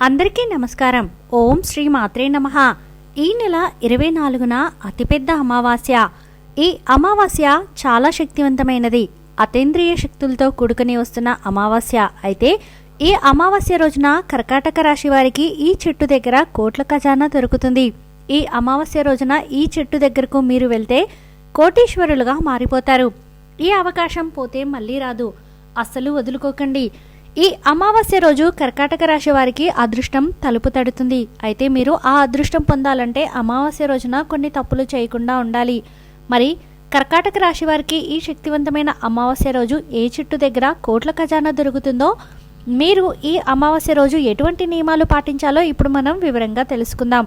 అందరికీ నమస్కారం. ఓం శ్రీ మాత్రే నమః. ఈ నెల 24న అతిపెద్ద అమావాస్య. ఈ అమావాస్య చాలా శక్తివంతమైనది. అతీంద్రియ శక్తులతో కూడుకుని వస్తున్న అమావాస్య. అయితే ఈ అమావాస్య రోజున కర్కాటక రాశి వారికి ఈ చెట్టు దగ్గర కోట్ల ఖజానా దొరుకుతుంది. ఈ అమావాస్య రోజున ఈ చెట్టు దగ్గరకు మీరు వెళ్తే కోటీశ్వరులుగా మారిపోతారు. ఈ అవకాశం పోతే మళ్ళీ రాదు. అస్సలు వదులుకోకండి. ఈ అమావాస్య రోజు కర్కాటక రాశి వారికి అదృష్టం తలుపు తడుతుంది. అయితే మీరు ఆ అదృష్టం పొందాలంటే అమావాస్య రోజున కొన్ని తప్పులు చేయకుండా ఉండాలి. మరి కర్కాటక రాశి వారికి ఈ శక్తివంతమైన అమావాస్య రోజు ఏ చెట్టు దగ్గర కోట్ల ఖజానా దొరుకుతుందో, మీరు ఈ అమావాస్య రోజు ఎటువంటి నియమాలు పాటించాలో ఇప్పుడు మనం వివరంగా తెలుసుకుందాం.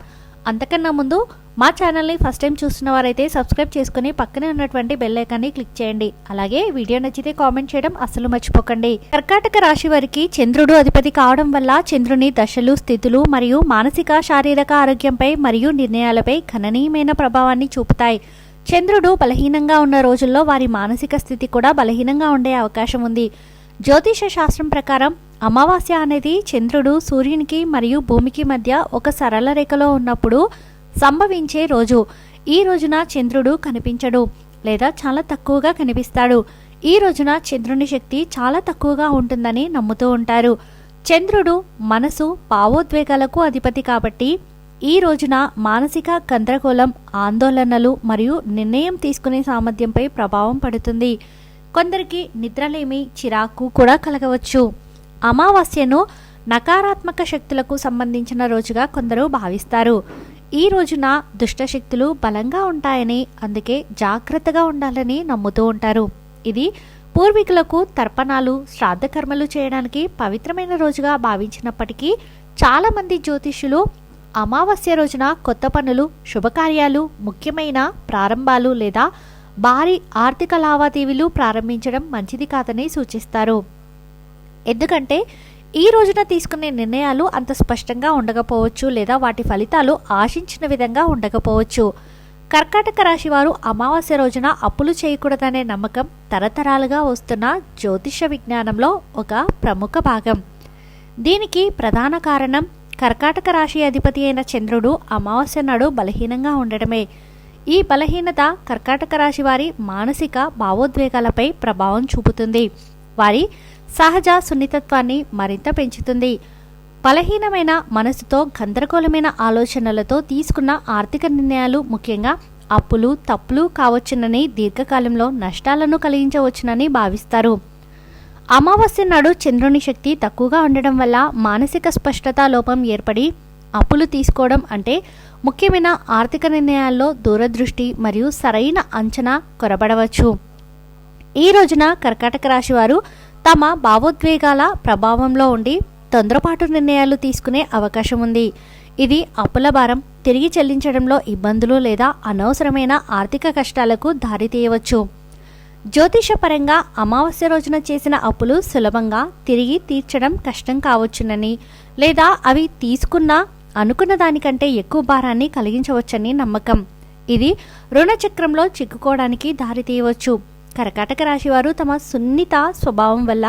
అంతకన్నా ముందు మా ఛానల్ని ఫస్ట్ టైం చూస్తున్న వారైతే సబ్స్క్రైబ్ చేసుకుని పక్కనే ఉన్నటువంటి బెల్ ఐకాన్ని క్లిక్ చేయండి. అలాగే వీడియో నచ్చితే కామెంట్ చేయడం అస్సలు మర్చిపోకండి. కర్కాటక రాశి వారికి చంద్రుడు అధిపతి కావడం వల్ల చంద్రుని దశలు, స్థితులు మరియు మానసిక శారీరక ఆరోగ్యంపై మరియు నిర్ణయాలపై గణనీయమైన ప్రభావాన్ని చూపుతాయి. చంద్రుడు బలహీనంగా ఉన్న రోజుల్లో వారి మానసిక స్థితి కూడా బలహీనంగా ఉండే అవకాశం ఉంది. జ్యోతిష శాస్త్రం ప్రకారం అమావాస్య అనేది చంద్రుడు సూర్యునికి మరియు భూమికి మధ్య ఒక సరళ రేఖలో ఉన్నప్పుడు సంభవించే రోజు. ఈ రోజున చంద్రుడు కనిపించడు లేదా చాలా తక్కువగా కనిపిస్తాడు. ఈ రోజున చంద్రుని శక్తి చాలా తక్కువగా ఉంటుందని నమ్ముతూ ఉంటారు. చంద్రుడు మనసు, భావోద్వేగాలకు అధిపతి కాబట్టి ఈ రోజున మానసిక గందరగోళం, ఆందోళనలు మరియు నిర్ణయం తీసుకునే సామర్థ్యంపై ప్రభావం పడుతుంది. కొందరికి నిద్రలేమి, చిరాకు కూడా కలగవచ్చు. అమావాస్యను నకారాత్మక శక్తులకు సంబంధించిన రోజుగా కొందరు భావిస్తారు. ఈ రోజున దుష్టశక్తులు బలంగా ఉంటాయని, అందుకే జాగ్రత్తగా ఉండాలని నమ్ముతూ ఉంటారు. ఇది పూర్వీకులకు తర్పణాలు, శ్రాద్ధ కర్మలు చేయడానికి పవిత్రమైన రోజుగా భావించినప్పటికీ చాలామంది జ్యోతిష్యులు అమావాస్య రోజున కొత్త పనులు, శుభకార్యాలు, ముఖ్యమైన ప్రారంభాలు లేదా భారీ ఆర్థిక లావాదేవీలు ప్రారంభించడం మంచిది కాదని సూచిస్తారు. ఎందుకంటే ఈ రోజున తీసుకునే నిర్ణయాలు అంత స్పష్టంగా ఉండకపోవచ్చు లేదా వాటి ఫలితాలు ఆశించిన విధంగా ఉండకపోవచ్చు. కర్కాటక రాశి వారు అమావాస్య రోజున అప్పులు చేయకూడదనే నమ్మకం తరతరాలుగా వస్తున్న జ్యోతిష విజ్ఞానంలో ఒక ప్రముఖ భాగం. దీనికి ప్రధాన కారణం కర్కాటక రాశి అధిపతి అయిన చంద్రుడు అమావాస్య నాడు బలహీనంగా ఉండడమే. ఈ బలహీనత కర్కాటక రాశి వారి మానసిక భావోద్వేగాలపై ప్రభావం చూపుతుంది. వారి సహజ సున్నితత్వాన్ని మరింత పెంచుతుంది. బలహీనమైన మనసుతో, గందరగోళమైన ఆలోచనలతో తీసుకున్న ఆర్థిక నిర్ణయాలు, ముఖ్యంగా అప్పులు, తప్పులు కావచ్చునని, దీర్ఘకాలంలో నష్టాలను కలిగించవచ్చునని భావిస్తారు. అమావాస్య నాడు చంద్రుని శక్తి తక్కువగా ఉండడం వల్ల మానసిక స్పష్టత లోపం ఏర్పడి అప్పులు తీసుకోవడం అంటే ముఖ్యమైన ఆర్థిక నిర్ణయాల్లో దూరదృష్టి మరియు సరైన అంచనా కొరబడవచ్చు. ఈ రోజున కర్కాటక రాశి వారు తమ భావోద్వేగాల ప్రభావంలో ఉండి తొందరపాటు నిర్ణయాలు తీసుకునే అవకాశం ఉంది. ఇది అప్పుల భారం, తిరిగి చెల్లించడంలో ఇబ్బందులు లేదా అనవసరమైన ఆర్థిక కష్టాలకు దారితీయవచ్చు. జ్యోతిషపరంగా అమావాస్య రోజున చేసిన అప్పులు సులభంగా తిరిగి తీర్చడం కష్టం కావచ్చునని, లేదా అవి అనుకున్న దానికంటే ఎక్కువ భారాన్ని కలిగించవచ్చని నమ్మకం. ఇది రుణ చక్రంలో చిక్కుకోవడానికి దారితీయవచ్చు. కర్కాటక రాశి వారు తమ సున్నిత స్వభావం వల్ల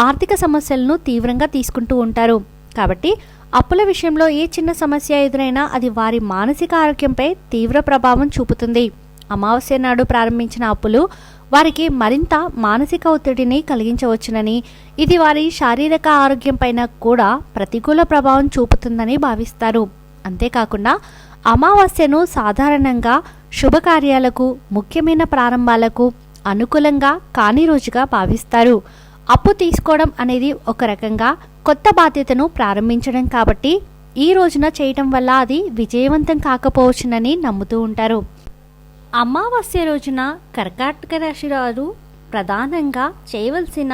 ఆర్థిక సమస్యలను తీవ్రంగా తీసుకుంటూ ఉంటారు. కాబట్టి అప్పుల విషయంలో ఏ చిన్న సమస్య ఎదురైనా అది వారి మానసిక ఆరోగ్యంపై తీవ్ర ప్రభావం చూపుతుంది. అమావాస్య నాడు ప్రారంభించిన అప్పులు వారికి మరింత మానసిక ఒత్తిడిని కలిగించవచ్చునని, ఇది వారి శారీరక ఆరోగ్యం పైన కూడా ప్రతికూల ప్రభావం చూపుతుందని భావిస్తారు. అంతేకాకుండా అమావాస్యను సాధారణంగా శుభకార్యాలకు, ముఖ్యమైన ప్రారంభాలకు అనుకూలంగా కాని రోజుగా భావిస్తారు. అప్పు తీసుకోవడం అనేది ఒక రకంగా కొత్త బాధ్యతను ప్రారంభించడం కాబట్టి ఈ రోజున చేయటం వల్ల అది విజయవంతం కాకపోవచ్చునని నమ్ముతూ ఉంటారు. అమావాస్య రోజున కర్కాటక రాశి వారు ప్రధానంగా చేయవలసిన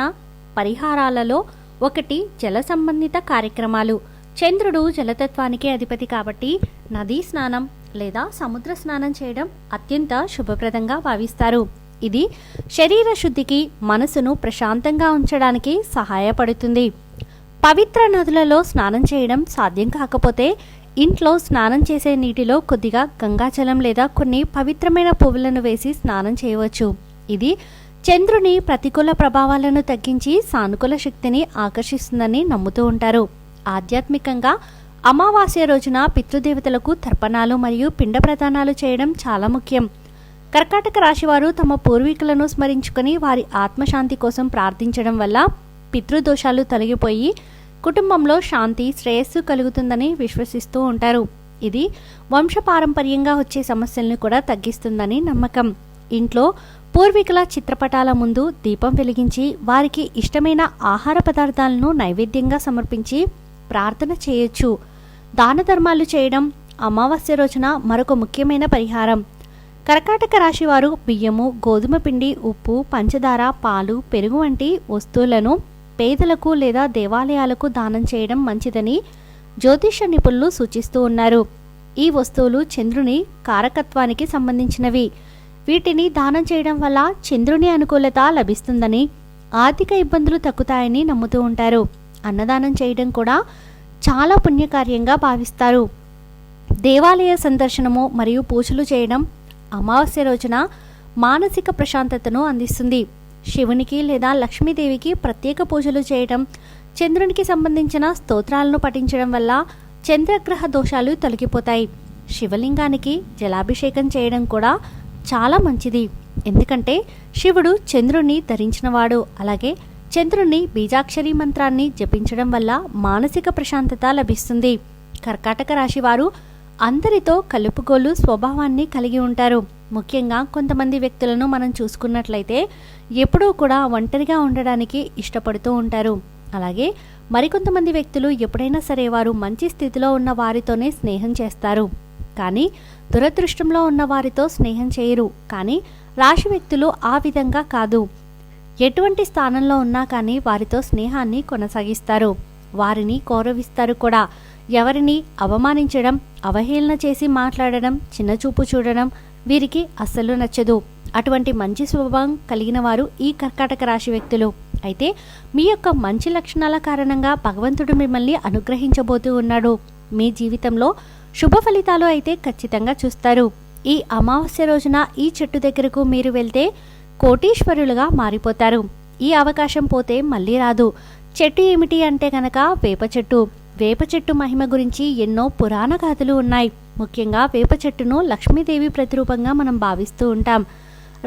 పరిహారాలలో ఒకటి జల సంబంధిత కార్యక్రమాలు. చంద్రుడు జలతత్వానికి అధిపతి కాబట్టి నదీ స్నానం లేదా సముద్ర స్నానం చేయడం అత్యంత శుభప్రదంగా భావిస్తారు. ఇది శరీర శుద్ధికి, మనసును ప్రశాంతంగా ఉంచడానికి సహాయపడుతుంది. పవిత్ర నదులలో స్నానం చేయడం సాధ్యం కాకపోతే ఇంట్లో స్నానం చేసే నీటిలో కొద్దిగా గంగాజలం లేదా కొన్ని పవిత్రమైన పువ్వులను వేసి స్నానం చేయవచ్చు. ఇది చంద్రుని ప్రతికూల ప్రభావాలను తగ్గించి సానుకూల శక్తిని ఆకర్షిస్తుందని నమ్ముతూ ఉంటారు. ఆధ్యాత్మికంగా అమావాస్య రోజున పితృదేవతలకు తర్పణాలు మరియు పిండ ప్రదానాలు చేయడం చాలా ముఖ్యం. కర్కాటక రాశివారు తమ పూర్వీకులను స్మరించుకొని వారి ఆత్మశాంతి కోసం ప్రార్థించడం వల్ల పితృదోషాలు తొలగిపోయి కుటుంబంలో శాంతి శ్రేయస్సు కలుగుతుందని విశ్వసిస్తూ ఉంటారు. ఇది వంశపారంపర్యంగా వచ్చే సమస్యలను కూడా తగ్గిస్తుందని నమ్మకం. ఇంట్లో పూర్వీకుల చిత్రపటాల ముందు దీపం వెలిగించి వారికి ఇష్టమైన ఆహార పదార్థాలను నైవేద్యంగా సమర్పించి ప్రార్థన చేయొచ్చు. దాన ధర్మాలు చేయడం అమావాస్య రోజున మరొక ముఖ్యమైన పరిహారం. కర్కాటక రాశివారు బియ్యము, గోధుమ పిండి, ఉప్పు, పంచదార, పాలు, పెరుగు వంటి వస్తువులను పేదలకు లేదా దేవాలయాలకు దానం చేయడం మంచిదని జ్యోతిష నిపుణులు సూచిస్తూ ఉన్నారు. ఈ వస్తువులు చంద్రుని కారకత్వానికి సంబంధించినవి. వీటిని దానం చేయడం వల్ల చంద్రుని అనుకూలత లభిస్తుందని, ఆర్థిక ఇబ్బందులు తగ్గుతాయని నమ్ముతూ ఉంటారు. అన్నదానం చేయడం కూడా చాలా పుణ్యకార్యంగా భావిస్తారు. దేవాలయ సందర్శనము మరియు పూజలు చేయడం అమావాస్య రోజున మానసిక ప్రశాంతతను అందిస్తుంది. శివునికి లేదా లక్ష్మీదేవికి ప్రత్యేక పూజలు చేయడం, చంద్రునికి సంబంధించిన స్తోత్రాలను పఠించడం వల్ల చంద్రగ్రహ దోషాలు తొలగిపోతాయి. శివలింగానికి జలాభిషేకం చేయడం కూడా చాలా మంచిది. ఎందుకంటే శివుడు చంద్రుని ధరించినవాడు. అలాగే చంద్రుని బీజాక్షరి మంత్రాన్ని జపించడం వల్ల మానసిక ప్రశాంతత లభిస్తుంది. కర్కాటక రాశి వారు అందరితో కలుపుగోలు స్వభావాన్ని కలిగి ఉంటారు. ముఖ్యంగా కొంతమంది వ్యక్తులను మనం చూసుకున్నట్లయితే ఎప్పుడూ కూడా ఒంటరిగా ఉండడానికి ఇష్టపడుతూ ఉంటారు. అలాగే మరికొంతమంది వ్యక్తులు ఎప్పుడైనా సరే వారు మంచి స్థితిలో ఉన్న వారితోనే స్నేహం చేస్తారు, కానీ దురదృష్టంలో ఉన్న వారితో స్నేహం చేయరు. కానీ రాశి వ్యక్తులు ఆ విధంగా కాదు. ఎటువంటి స్థానంలో ఉన్నా కానీ వారితో స్నేహాన్ని కొనసాగిస్తారు, వారిని గౌరవిస్తారు కూడా. ఎవరిని అవమానించడం, అవహేళన చేసి మాట్లాడడం, చిన్నచూపు చూడడం వీరికి అస్సలు నచ్చదు. అటువంటి మంచి స్వభావం కలిగిన వారు ఈ కర్కాటక రాశి వ్యక్తులు. అయితే మీ యొక్క మంచి లక్షణాల కారణంగా భగవంతుడు మిమ్మల్ని అనుగ్రహించబోతూ ఉన్నాడు. మీ జీవితంలో శుభ ఫలితాలు అయితే ఖచ్చితంగా చూస్తారు. ఈ అమావాస్య రోజున ఈ చెట్టు దగ్గరకు మీరు వెళ్తే కోటీశ్వరులుగా మారిపోతారు. ఈ అవకాశం పోతే మళ్ళీ రాదు. చెట్టు ఏమిటి అంటే కనుక వేప చెట్టు. వేప చెట్టు మహిమ గురించి ఎన్నో పురాణ గాథలు ఉన్నాయి. ముఖ్యంగా వేప చెట్టును లక్ష్మీదేవి ప్రతిరూపంగా మనం భావిస్తూ ఉంటాం.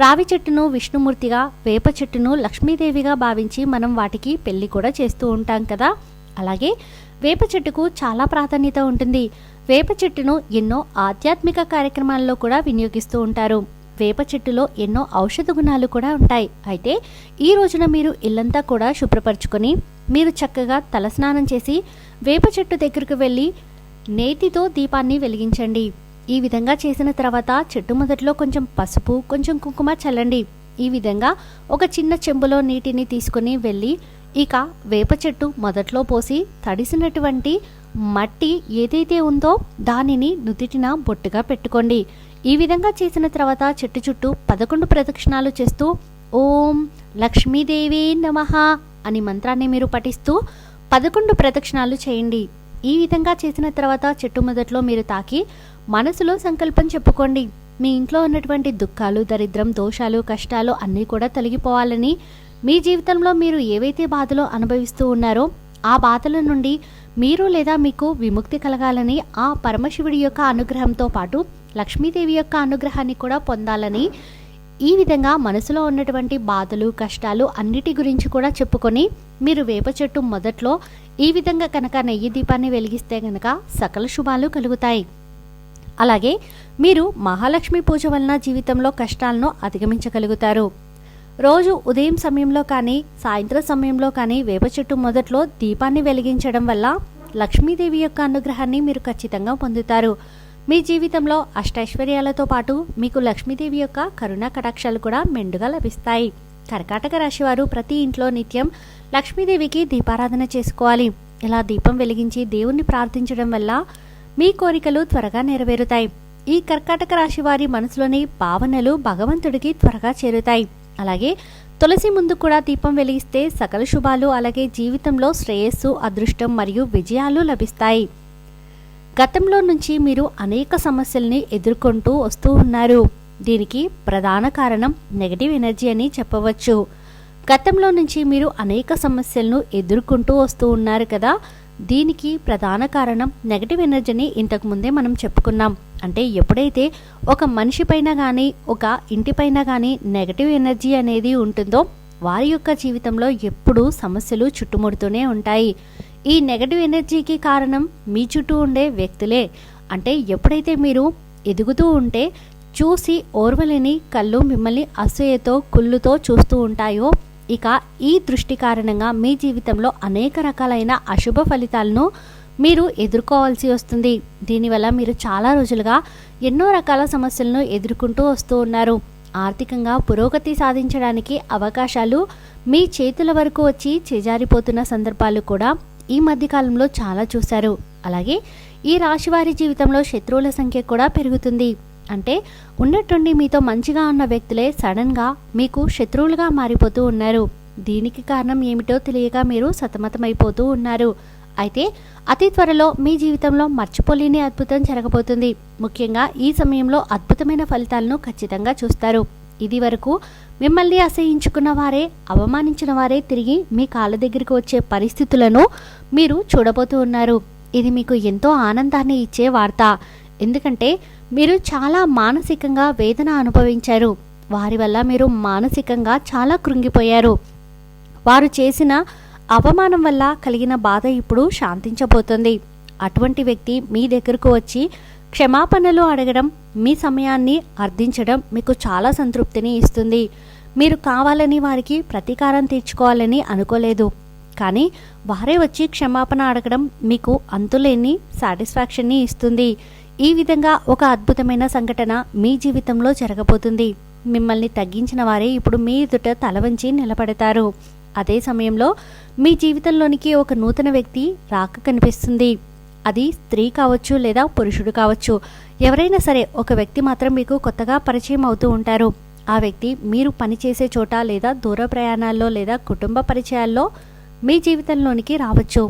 రావి చెట్టును విష్ణుమూర్తిగా, వేప చెట్టును లక్ష్మీదేవిగా భావించి మనం వాటికి పెళ్లి కూడా చేస్తూ ఉంటాం కదా. అలాగే వేప చెట్టుకు చాలా ప్రాధాన్యత ఉంటుంది. వేప చెట్టును ఎన్నో ఆధ్యాత్మిక కార్యక్రమాల్లో కూడా వినియోగిస్తూ ఉంటారు. వేప చెట్టులో ఎన్నో ఔషధ గుణాలు కూడా ఉంటాయి. అయితే ఈ రోజున మీరు ఇల్లంతా కూడా శుభ్రపరచుకొని మీరు చక్కగా తలస్నానం చేసి వేప చెట్టు దగ్గరకు వెళ్ళి నేతితో దీపాన్ని వెలిగించండి. ఈ విధంగా చేసిన తర్వాత చెట్టు మొదట్లో కొంచెం పసుపు, కొంచెం కుంకుమ చల్లండి. ఈ విధంగా ఒక చిన్న చెంబులో నీటిని తీసుకుని వెళ్ళి ఇక వేప చెట్టు మొదట్లో పోసి తడిసినటువంటి మట్టి ఏదైతే ఉందో దానిని నుదిటిన బొట్టుగా పెట్టుకోండి. ఈ విధంగా చేసిన తర్వాత చెట్టు చుట్టూ 11 ప్రదక్షిణాలు చేస్తూ ఓం లక్ష్మీదేవి నమః అని మంత్రాన్ని మీరు పఠిస్తూ 11 ప్రదక్షిణాలు చేయండి. ఈ విధంగా చేసిన తర్వాత చెట్టు మొదట్లో మీరు తాకి మనసులో సంకల్పం చెప్పుకోండి. మీ ఇంట్లో ఉన్నటువంటి దుఃఖాలు, దరిద్రం, దోషాలు, కష్టాలు అన్నీ కూడా తొలగిపోవాలని, మీ జీవితంలో మీరు ఏవైతే బాధలు అనుభవిస్తూ ఉన్నారో ఆ బాధల నుండి మీరు లేదా మీకు విముక్తి కలగాలని, ఆ పరమశివుడి యొక్క అనుగ్రహంతో పాటు లక్ష్మీదేవి యొక్క అనుగ్రహాన్ని కూడా పొందాలని ఈ విధంగా మనసులో ఉన్నటువంటి బాధలు, కష్టాలు అన్నిటి గురించి కూడా చెప్పుకొని మీరు వేప చెట్టు మొదట్లో ఈ విధంగా కనుక నెయ్యి దీపాన్ని వెలిగిస్తే కనుక సకల శుభాలు కలుగుతాయి. అలాగే మీరు మహాలక్ష్మి పూజ వలన జీవితంలో కష్టాలను అధిగమించగలుగుతారు. రోజు ఉదయం సమయంలో కానీ సాయంత్రం సమయంలో కానీ వేప చెట్టు మొదట్లో దీపాన్ని వెలిగించడం వల్ల లక్ష్మీదేవి యొక్క అనుగ్రహాన్ని మీరు ఖచ్చితంగా పొందుతారు. మీ జీవితంలో అష్టైశ్వర్యాలతో పాటు మీకు లక్ష్మీదేవి యొక్క కరుణా కటాక్షాలు కూడా మెండుగా లభిస్తాయి. కర్కాటక రాశి వారు ప్రతి ఇంట్లో నిత్యం లక్ష్మీదేవికి దీపారాధన చేసుకోవాలి. ఇలా దీపం వెలిగించి దేవుణ్ణి ప్రార్థించడం వల్ల మీ కోరికలు త్వరగా నెరవేరుతాయి. ఈ కర్కాటక రాశి వారి మనసులోని భావనలు భగవంతుడికి త్వరగా చేరుతాయి. అలాగే తులసి ముందు కూడా దీపం వెలిగిస్తే సకల శుభాలు, అలాగే జీవితంలో శ్రేయస్సు, అదృష్టం మరియు విజయాలు లభిస్తాయి. గతంలో నుంచి మీరు అనేక సమస్యల్ని ఎదుర్కొంటూ వస్తూ ఉన్నారు. దీనికి ప్రధాన కారణం నెగటివ్ ఎనర్జీ అని చెప్పవచ్చు. గతంలో నుంచి మీరు అనేక సమస్యలను ఎదుర్కొంటూ వస్తూ ఉన్నారు కదా. దీనికి ప్రధాన కారణం నెగటివ్ ఎనర్జీని ఇంతకు ముందే మనం చెప్పుకున్నాం. అంటే ఎప్పుడైతే ఒక మనిషి పైన కానీ ఒక ఇంటిపైన కానీ నెగటివ్ ఎనర్జీ అనేది ఉంటుందో వారి యొక్క జీవితంలో ఎప్పుడూ సమస్యలు చుట్టుముడుతూనే ఉంటాయి. ఈ నెగటివ్ ఎనర్జీకి కారణం మీ చుట్టూ ఉండే వ్యక్తులే. అంటే ఎప్పుడైతే మీరు ఎదుగుతూ ఉంటే చూసి ఓర్వలేని కళ్ళు మిమ్మల్ని అసూయతో కుళ్ళుతో చూస్తూ ఉంటాయో, ఇక ఈ దృష్టి కారణంగా మీ జీవితంలో అనేక రకాలైన అశుభ ఫలితాలను మీరు ఎదుర్కోవాల్సి వస్తుంది. దీనివల్ల మీరు చాలా రోజులుగా ఎన్నో రకాల సమస్యలను ఎదుర్కొంటూ వస్తూ ఉన్నారు. ఆర్థికంగా పురోగతి సాధించడానికి అవకాశాలు మీ చేతుల వరకు వచ్చి చేజారిపోతున్న సందర్భాలు కూడా ఈ మధ్యకాలంలో చాలా చూశారు. అలాగే ఈ రాశి వారి జీవితంలో శత్రువుల సంఖ్య కూడా పెరుగుతుంది. అంటే ఉన్నట్టుండి మీతో మంచిగా ఉన్న వ్యక్తులే సడన్గా మీకు శత్రువులుగా మారిపోతూ ఉన్నారు. దీనికి కారణం ఏమిటో తెలియక మీరు సతమతమైపోతూ ఉన్నారు. అయితే అతి త్వరలో మీ జీవితంలో మర్చిపోలేని అద్భుతం జరగబోతుంది. ముఖ్యంగా ఈ సమయంలో అద్భుతమైన ఫలితాలను ఖచ్చితంగా చూస్తారు. ఇది వరకు మిమ్మల్ని అసహించుకున్న వారే, అవమానించిన వారే తిరిగి మీ కాళ్ళ దగ్గరికి వచ్చే పరిస్థితులను మీరు చూడబోతూ ఉన్నారు. ఇది మీకు ఎంతో ఆనందాన్ని ఇచ్చే వార్త. ఎందుకంటే మీరు చాలా మానసికంగా వేదన అనుభవించారు. వారి వల్ల మీరు మానసికంగా చాలా కృంగిపోయారు. వారు చేసిన అవమానం వల్ల కలిగిన బాధ ఇప్పుడు శాంతించబోతుంది. అటువంటి వ్యక్తి మీ దగ్గరకు వచ్చి క్షమాపణలు అడగడం, మీ సమయాన్ని అర్థించడం మీకు చాలా సంతృప్తిని ఇస్తుంది. మీరు కావాలని వారికి ప్రతీకారం తీర్చుకోవాలని అనుకోలేదు, కానీ వారే వచ్చి క్షమాపణ అడగడం మీకు అంతులేని సాటిస్ఫాక్షన్ని ఇస్తుంది. ఈ విధంగా ఒక అద్భుతమైన సంఘటన మీ జీవితంలో జరగబోతుంది. మిమ్మల్ని తగ్గించిన వారే ఇప్పుడు మీ ఎదుట తల వంచి నిలబడతారు. అదే సమయంలో మీ జీవితంలోనికి ఒక నూతన వ్యక్తి రాక కనిపిస్తుంది. అది స్త్రీ కావచ్చు లేదా పురుషుడు కావచ్చు. ఎవరైనా సరే ఒక వ్యక్తి మాత్రం మీకు కొత్తగా పరిచయం అవుతూ ఉంటారు. ఆ వ్యక్తి మీరు పనిచేసే చోట లేదా దూర ప్రయాణాల్లో లేదా కుటుంబ పరిచయాల్లో మీ జీవితంలోనికి రావచ్చు.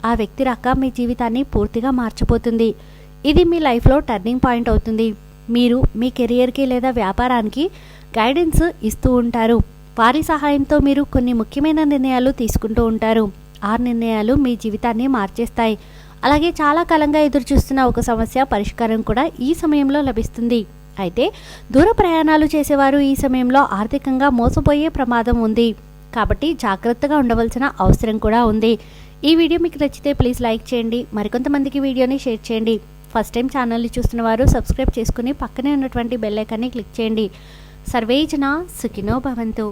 ఆ వ్యక్తి రాక మీ జీవితాన్ని పూర్తిగా మార్చిపోతుంది. ఇది మీ లైఫ్లో టర్నింగ్ పాయింట్ అవుతుంది. మీరు మీ కెరియర్కి లేదా వ్యాపారానికి గైడెన్స్ ఇస్తూ ఉంటారు. వారి సహాయంతో మీరు కొన్ని ముఖ్యమైన నిర్ణయాలు తీసుకుంటూ ఉంటారు. ఆ నిర్ణయాలు మీ జీవితాన్ని మార్చేస్తాయి. అలాగే చాలా కాలంగా ఎదురుచూస్తున్న ఒక సమస్య పరిష్కారం కూడా ఈ సమయంలో లభిస్తుంది. అయితే దూర ప్రయాణాలు చేసేవారు ఈ సమయంలో ఆర్థికంగా మోసపోయే ప్రమాదం ఉంది. కాబట్టి జాగ్రత్తగా ఉండవలసిన అవసరం కూడా ఉంది. ఈ వీడియో మీకు నచ్చితే ప్లీజ్ లైక్ చేయండి. మరికొంతమందికి వీడియోని షేర్ చేయండి. ఫస్ట్ టైం ఛానల్ని చూస్తున్న వారు సబ్స్క్రైబ్ చేసుకుని పక్కనే ఉన్నటువంటి బెల్ ఐకాన్ని క్లిక్ చేయండి. సర్వే జనా సుఖినో భవంతు.